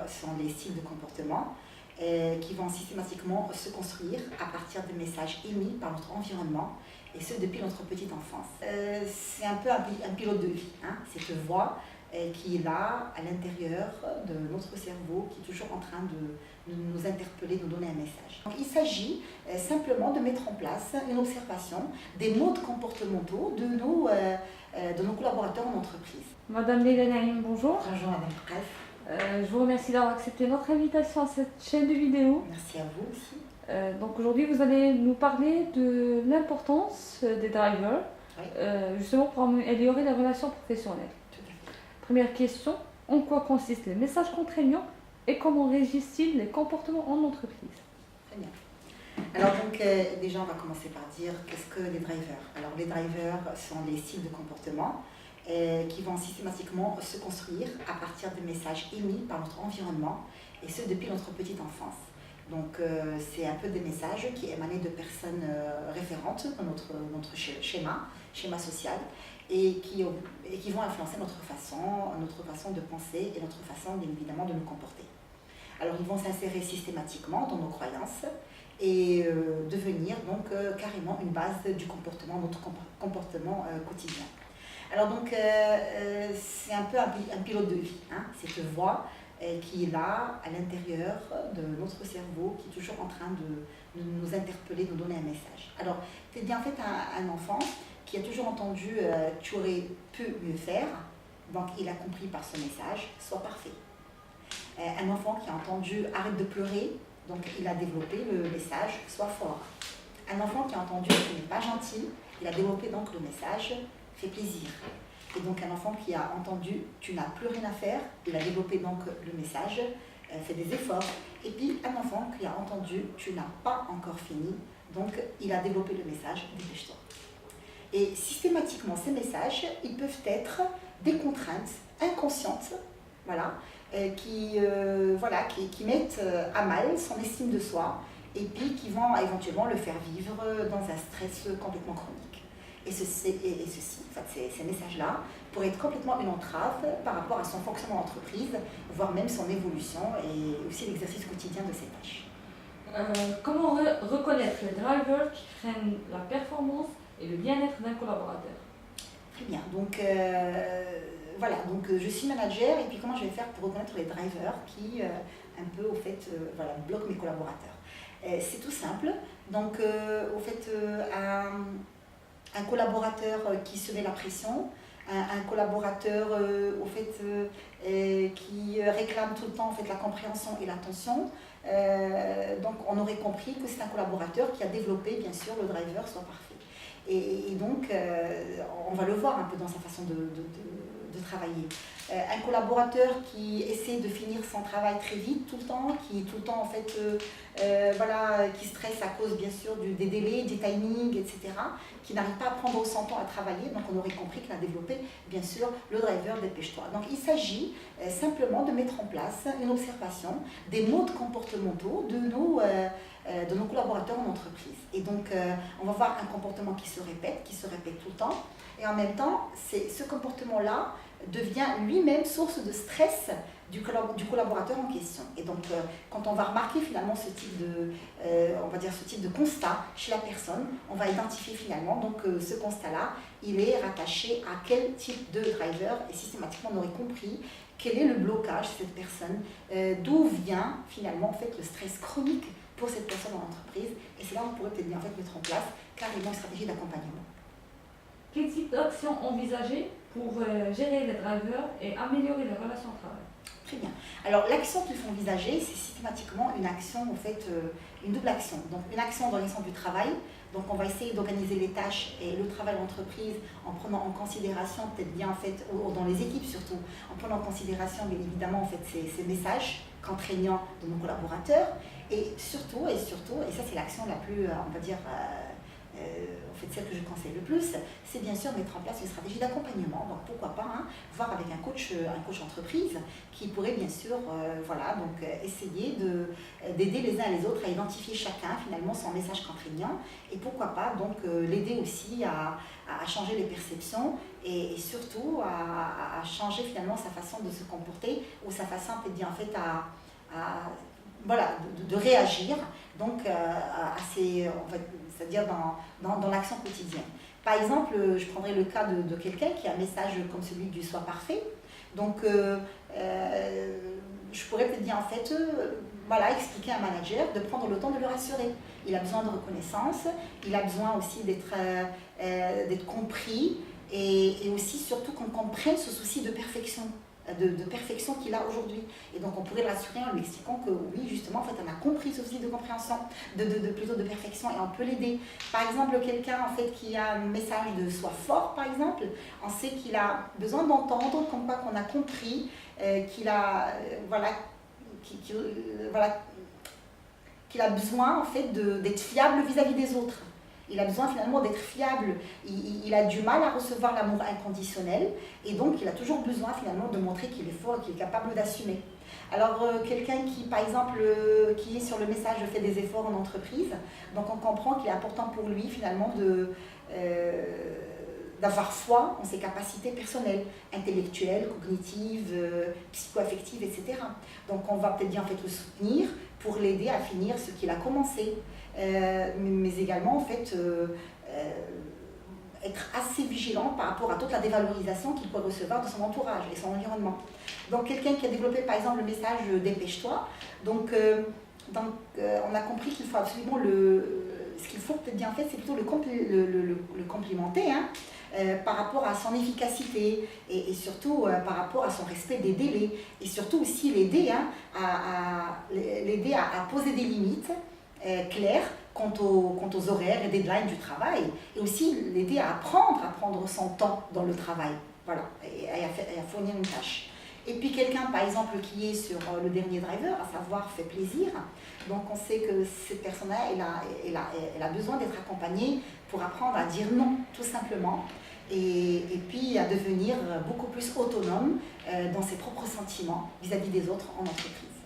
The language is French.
sont les styles de comportement qui vont systématiquement se construire à partir des messages émis par notre environnement, et ce depuis notre petite enfance. C'est un peu un pilote de vie, hein, cette voix qui est là à l'intérieur de notre cerveau, qui est toujours en train de nous interpeller, de nous donner un message. Donc, il s'agit simplement de mettre en place une observation des modes comportementaux de nos collaborateurs en entreprise. Madame Leila Naïm, bonjour. Bonjour Madame Presse. Je vous remercie d'avoir accepté notre invitation à cette chaîne de vidéo. Merci à vous aussi. Donc aujourd'hui, vous allez nous parler de l'importance des drivers, Oui. Justement pour améliorer les relations professionnelles. Tout à fait. Première question, en quoi consistent les messages contraignants et comment régissent-ils les comportements en entreprise? Très bien. Alors donc déjà on va commencer par dire qu'est-ce que les drivers. Alors les drivers sont les styles de comportement qui vont systématiquement se construire à partir des messages émis par notre environnement, et ce depuis notre petite enfance. Donc c'est un peu des messages qui émanent de personnes référentes dans notre schéma social, et qui vont influencer notre façon de penser et notre façon bien évidemment de nous comporter. Alors ils vont s'insérer systématiquement dans nos croyances et devenir donc carrément une base du comportement, notre comportement quotidien. Alors donc c'est un peu un pilote de vie, hein, cette voix qui est là à l'intérieur de notre cerveau, qui est toujours en train de nous interpeller, de nous donner un message. Alors c'est bien en fait un enfant qui a toujours entendu tu aurais pu mieux faire, donc il a compris par ce message, sois parfait. Un enfant qui a entendu arrête de pleurer, donc il a développé le message sois fort. Un enfant qui a entendu tu n'es pas gentil, il a développé donc le message fais plaisir. Et donc un enfant qui a entendu tu n'as plus rien à faire, il a développé donc le message fais des efforts. Et puis un enfant qui a entendu tu n'as pas encore fini, donc il a développé le message dépêche-toi. Et systématiquement ces messages, ils peuvent être des contraintes inconscientes, voilà, qui mettent à mal son estime de soi, et puis qui vont éventuellement le faire vivre dans un stress complètement chronique. Et ces messages-là pourraient être complètement une entrave par rapport à son fonctionnement d'entreprise, voire même son évolution et aussi l'exercice quotidien de ses tâches. Comment reconnaître les drivers qui freinent la performance et le bien-être d'un collaborateur? Très bien, donc voilà, donc je suis manager, et puis comment je vais faire pour reconnaître les drivers qui un peu au fait bloquent mes collaborateurs? C'est tout simple, donc au fait un collaborateur qui se met la pression, un collaborateur au fait qui réclame tout le temps en fait la compréhension et l'attention, donc on aurait compris que c'est un collaborateur qui a développé bien sûr le driver soit parfait. Et donc, on va le voir un peu dans sa façon de travailler. Un collaborateur qui essaie de finir son travail très vite tout le temps, qui est tout le temps en fait, qui stresse à cause bien sûr des délais, des timings, etc., qui n'arrive pas à prendre son temps à travailler, donc on aurait compris qu'il a développé bien sûr le driver dépêche-toi. Donc il s'agit simplement de mettre en place une observation des modes comportementaux de nos collaborateurs en entreprise. Et donc, on va voir un comportement qui se répète tout le temps. Et en même temps, ce comportement-là devient lui-même source de stress du collaborateur en question. Et donc, quand on va remarquer finalement ce type de constat chez la personne, on va identifier finalement donc ce constat-là, il est rattaché à quel type de driver, et systématiquement on aurait compris quel est le blocage de cette personne, d'où vient finalement en fait le stress chronique pour cette personne en entreprise, et c'est là où on pourrait peut-être bien en fait mettre en place carrément une stratégie d'accompagnement. Quel type d'action envisager pour gérer les drivers et améliorer les relations au travail? Très bien. Alors l'action qu'il faut envisager, c'est systématiquement une action, en fait, une double action. Donc une action dans l'ensemble du travail, donc on va essayer d'organiser les tâches et le travail en entreprise en prenant en considération, peut-être bien en fait, ou dans les équipes surtout, en prenant en considération bien évidemment en fait ces messages contraignants de nos collaborateurs, et surtout, et ça c'est l'action la plus, on va dire, en fait celle que je conseille le plus, c'est bien sûr mettre en place une stratégie d'accompagnement. Donc pourquoi pas voir avec un coach entreprise qui pourrait bien sûr essayer d'aider les uns et les autres à identifier chacun finalement son message contraignant et pourquoi pas donc l'aider aussi à changer les perceptions et surtout à changer finalement sa façon de se comporter ou sa façon en fait de réagir donc c'est-à-dire dans l'action quotidienne. Par exemple, je prendrai le cas de quelqu'un qui a un message comme celui du soi parfait. Donc, je pourrais peut-être dire en fait, expliquer à un manager de prendre le temps de le rassurer. Il a besoin de reconnaissance, il a besoin aussi d'être compris et aussi surtout qu'on comprenne ce souci de perfection. De perfection qu'il a aujourd'hui. Et donc on pourrait le rassurer en lui expliquant que oui, justement, en fait, on a compris ce souci de compréhension, plutôt de perfection, et on peut l'aider. Par exemple, quelqu'un en fait qui a un message de soi fort, par exemple, on sait qu'il a besoin d'entendre comme quoi qu'on a compris, qu'il a qu'il a besoin en fait d'être fiable vis-à-vis des autres. Il a besoin finalement d'être fiable, il a du mal à recevoir l'amour inconditionnel et donc il a toujours besoin finalement de montrer qu'il est fort et qu'il est capable d'assumer. Alors quelqu'un qui par exemple qui est sur le message « fait des efforts en entreprise », donc on comprend qu'il est important pour lui finalement d'avoir foi en ses capacités personnelles, intellectuelles, cognitives, psycho-affectives, etc. Donc on va peut-être bien en fait le soutenir pour l'aider à finir ce qu'il a commencé. Mais également en fait être assez vigilant par rapport à toute la dévalorisation qu'il peut recevoir de son entourage et son environnement. Donc quelqu'un qui a développé par exemple le message « dépêche-toi », donc on a compris qu'il faut absolument ce qu'il faut peut-être bien en fait, c'est plutôt le complimenter par rapport à son efficacité et surtout par rapport à son respect des délais et surtout aussi l'aider à poser des limites claires quant aux horaires et deadlines du travail et aussi l'aider à prendre son temps dans le travail, voilà, et à fournir une tâche. Et puis quelqu'un par exemple qui est sur le dernier driver, à savoir fait plaisir, donc on sait que cette personne-là elle a besoin d'être accompagnée pour apprendre à dire non tout simplement et puis à devenir beaucoup plus autonome dans ses propres sentiments vis-à-vis des autres en entreprise.